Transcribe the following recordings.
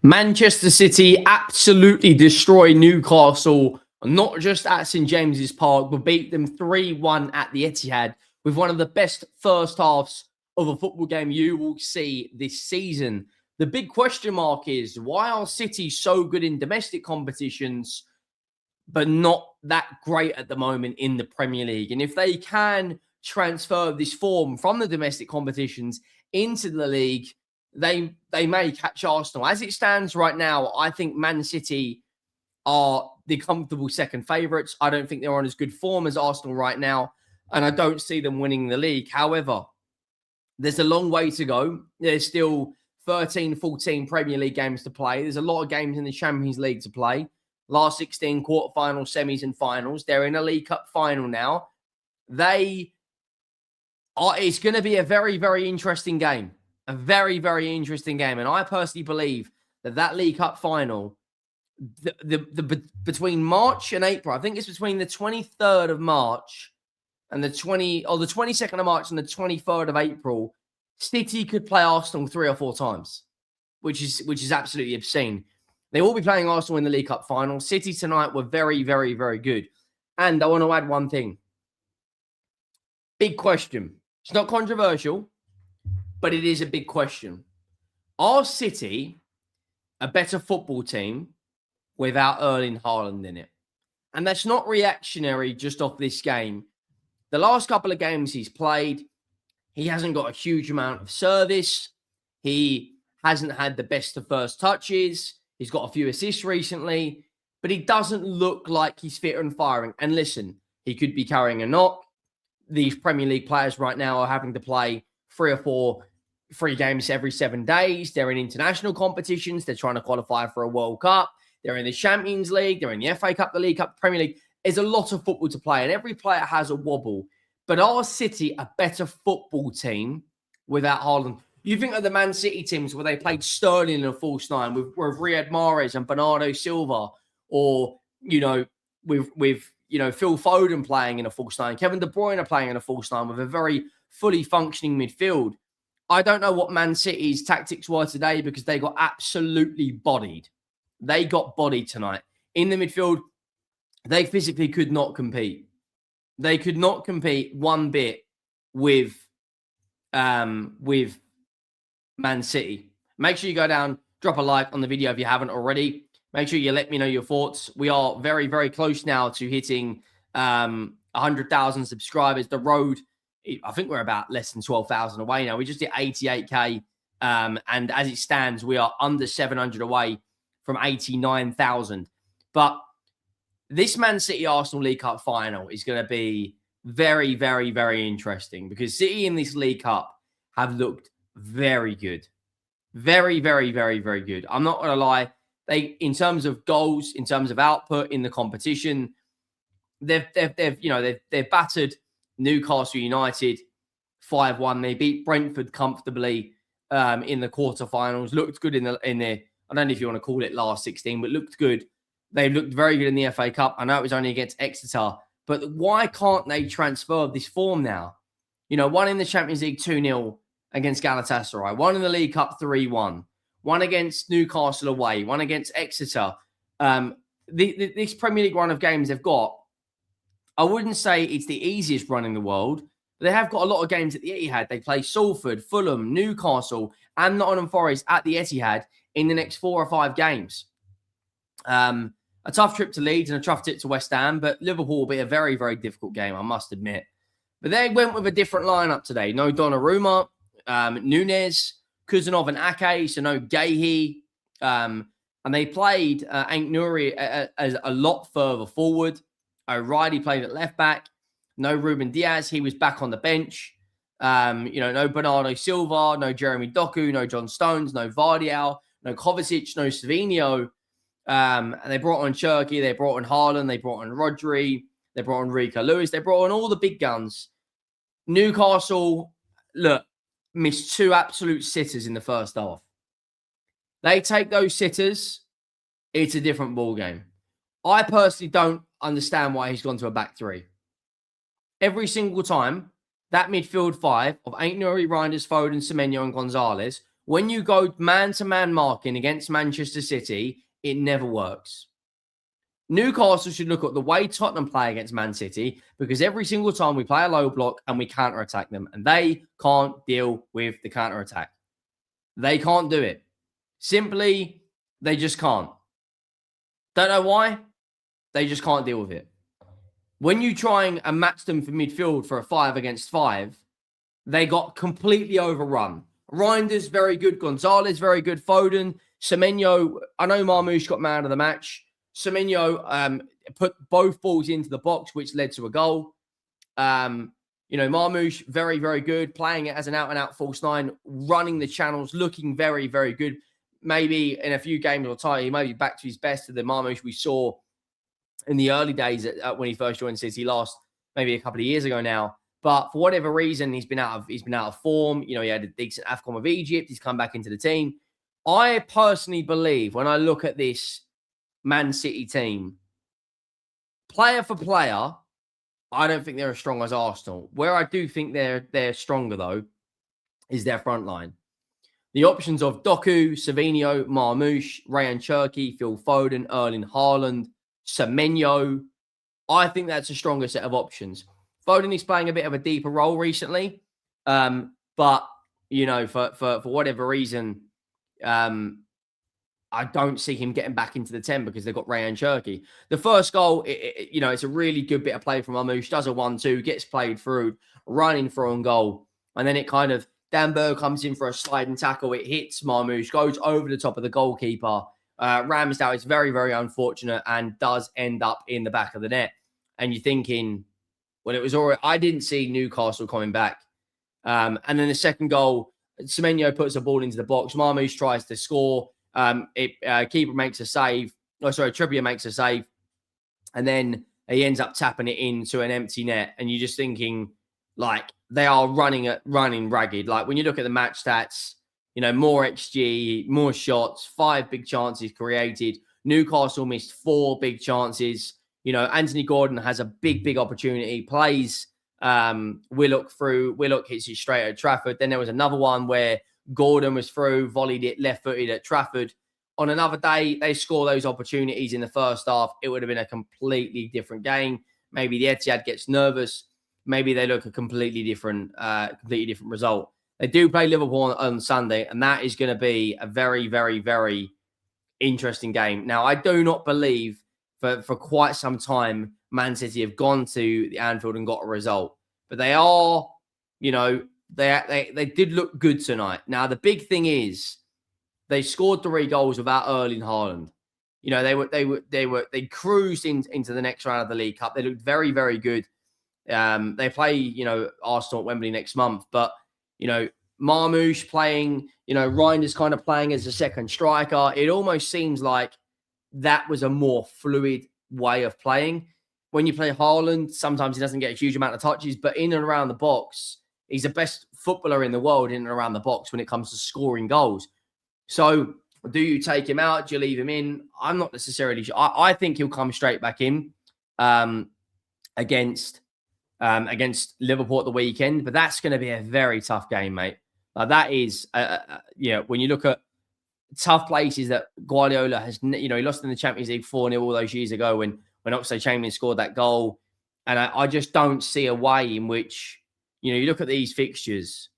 Manchester City absolutely destroy Newcastle, not just at St James's Park, but beat them 3-1 at the Etihad with one of the best first halves of a football game you will see this season. The big question mark is, why are City so good in domestic competitions, but not that great at the moment in the Premier League? And if they can transfer this form from the domestic competitions into the league, they may catch Arsenal. As it stands right now, I think Man City are the comfortable second favourites. I don't think they're on as good form as Arsenal right now, and I don't see them winning the league. However, there's a long way to go. There's still 13, 14 Premier League games to play. There's a lot of games in the Champions League to play. Last 16 quarterfinals, semis, and finals. They're in a League Cup final now. It's going to be a very, very interesting game. A very, very interesting game. And I personally believe that League Cup final, between March and April, I think it's between the 23rd of March and the 22nd of March and the 23rd of April, City could play Arsenal 3 or 4 times, which is absolutely obscene. They will be playing Arsenal in the League Cup final. City tonight were very, very, very good. And I want to add one thing. Big question. It's not controversial, but it is a big question. Are City a better football team without Erling Haaland in it? And that's not reactionary just off this game. The last couple of games he's played, he hasn't got a huge amount of service. He hasn't had the best of first touches. He's got a few assists recently, but he doesn't look like he's fit and firing. And listen, he could be carrying a knock. These Premier League players right now are having to play 3 or 4 free games every 7 days. They're in international competitions. They're trying to qualify for a World Cup. They're in the Champions League. They're in the FA Cup, the League Cup, the Premier League. There's a lot of football to play, and every player has a wobble. But are City a better football team without Haaland? You think of the Man City teams where they played Sterling in a false nine with Riyad Mahrez and Bernardo Silva, or, with Phil Foden playing in a false nine, Kevin De Bruyne playing in a false nine with a very fully functioning midfield. I don't know what Man City's tactics were today because they got absolutely bodied. They got bodied tonight. In the midfield, they physically could not compete. They could not compete one bit with Man City. Make sure you go down, drop a like on the video if you haven't already. Make sure you let me know your thoughts. We are very, very close now to hitting 100,000 subscribers. The road, I think we're about less than 12,000 away now. We just hit 88K. And as it stands, we are under 700 away from 89,000. But this Man City Arsenal League Cup final is going to be very, very, very interesting because City in this League Cup have looked very good. Very, very, very, very good. I'm not going to lie. They, in terms of goals, in terms of output in the competition, they've battered Newcastle United 5-1. They beat Brentford comfortably in the quarterfinals. Looked good in the I don't know if you want to call it last 16, but looked good. They looked very good in the FA Cup. I know it was only against Exeter, but why can't they transfer this form now? One in the Champions League 2-0 against Galatasaray, one in the League Cup 3-1, one against Newcastle away, one against Exeter. This Premier League run of games they've got, I wouldn't say it's the easiest run in the world, but they have got a lot of games at the Etihad. They play Salford, Fulham, Newcastle, and Nottingham Forest at the Etihad in the next 4 or 5 games. A tough trip to Leeds and a tough trip to West Ham, but Liverpool will be a very, very difficult game, I must admit. But they went with a different lineup today. No Donnarumma, Nunez, Kuzanov and Ake, so no Gahey. And they played Ait-Nouri as a lot further forward. O'Reilly played at left back. No Ruben Diaz. He was back on the bench. No Bernardo Silva, no Jeremy Doku, no John Stones, no Vardial, no Kovacic, no Semenyo. And they brought on Cherky, they brought on Haaland, they brought on Rodri, they brought on Rico Lewis, they brought on all the big guns. Newcastle, missed 2 absolute sitters in the first half. They take those sitters, it's a different ball game. I personally don't understand why he's gone to a back 3. Every single time, that midfield 5 of Ait-Nouri, Reijnders, Foden, Semenyo and Gonzalez When you go man-to-man marking against Manchester City, it never works. Newcastle should look at the way Tottenham play against Man City, because every single time we play a low block and we counter-attack them, and they can't deal with the counter-attack. They can't do it. Simply, they just can't. Don't know why. They just can't deal with it. When you try and match them for midfield for a 5 against 5, they got completely overrun. Reijnders, very good. Gonzalez, very good. Foden, Semenyo. I know Marmoush got man of the match. Semenyo put both balls into the box, which led to a goal. Marmoush, very, very good. Playing it as an out-and-out false 9, running the channels, looking very, very good. Maybe in a few games or time, he may be back to his best of the Marmoush we saw in the early days when he first joined City last, maybe a couple of years ago now. But for whatever reason, he's been out of form. He had a decent AFCON with Egypt. He's come back into the team. I personally believe, when I look at this Man City team, player for player, I don't think they're as strong as Arsenal. Where I do think they're stronger, though, is their front line. The options of Doku, Semenyo, Marmoush, Reijnders, Phil Foden, Erling Haaland, Semenyo. I think that's a stronger set of options. Foden is playing a bit of a deeper role recently, but for whatever reason, I don't see him getting back into the 10 because they've got Reijnders. The first goal, it's a really good bit of play from Marmoush. Does a 1-2, gets played through, running for on goal, and then it kind of Danberg comes in for a sliding tackle. It hits Marmoush, goes over the top of the goalkeeper. Ramsdale is very, very unfortunate and does end up in the back of the net. And you're thinking, well, it was already. I didn't see Newcastle coming back. And then the second goal, Semenyo puts a ball into the box. Marmoush tries to score. Keeper makes a save. Trippier makes a save. And then he ends up tapping it into an empty net. And you're just thinking, like, they are running ragged. Like, when you look at the match stats, more XG, more shots, 5 big chances created. Newcastle missed 4 big chances. Anthony Gordon has a big opportunity, plays Willock through. Willock hits it straight at Trafford. Then there was another one where Gordon was through, volleyed it left-footed at Trafford. On another day, they score those opportunities in the first half. It would have been a completely different game. Maybe the Etihad gets nervous. Maybe they look a completely different result. They do play Liverpool on Sunday, and that is going to be a very, very, very interesting game. Now, I do not believe for quite some time Man City have gone to the Anfield and got a result. But they are, they did look good tonight. Now, the big thing is they scored 3 goals without Erling Haaland. They cruised into the next round of the League Cup. They looked very, very good. They play, Arsenal at Wembley next month. But, Marmoush playing, Reijnders kind of playing as a second striker. It almost seems like that was a more fluid way of playing. When you play Haaland, sometimes he doesn't get a huge amount of touches, but in and around the box, he's the best footballer in the world in and around the box when it comes to scoring goals. So do you take him out? Do you leave him in? I'm not necessarily sure. I think he'll come straight back in against Liverpool at the weekend, but that's going to be a very tough game, mate. That is, when you look at tough places that Guardiola has, he lost in the Champions League 4-0 all those years ago when Oxlade-Chamberlain scored that goal. And I just don't see a way in which, you look at these fixtures,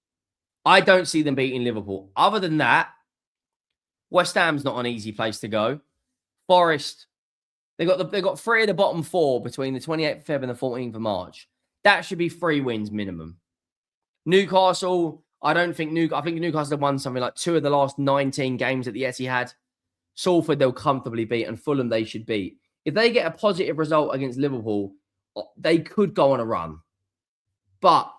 I don't see them beating Liverpool. Other than that, West Ham's not an easy place to go. Forest, they got 3 of the bottom 4 between the 28th of Feb and the 14th of March. That should be 3 wins minimum. Newcastle, I think Newcastle have won something like 2 of the last 19 games at the Etihad. Salford, they'll comfortably beat, and Fulham, they should beat. If they get a positive result against Liverpool, they could go on a run. But,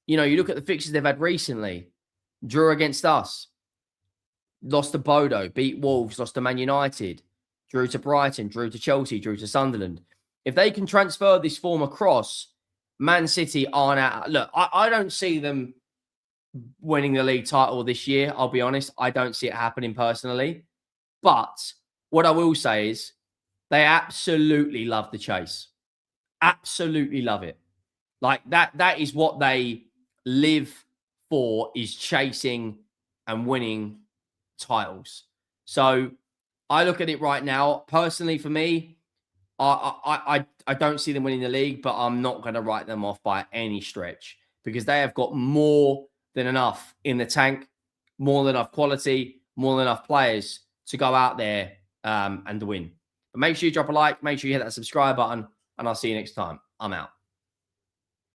you look at the fixtures they've had recently. Drew against us. Lost to Bodo. Beat Wolves. Lost to Man United. Drew to Brighton. Drew to Chelsea. Drew to Sunderland. If they can transfer this form across, Man City aren't out. Look, I don't see them winning the league title this year. I'll be honest. I don't see it happening personally. But what I will say is they absolutely love the chase. Absolutely love it. Like that is what they live for, is chasing and winning titles. So I look at it right now. Personally, for me, I don't see them winning the league, but I'm not going to write them off by any stretch because they have got more than enough in the tank, more than enough quality, more than enough players to go out there and win. But make sure you drop a like, make sure you hit that subscribe button, and I'll see you next time. I'm out.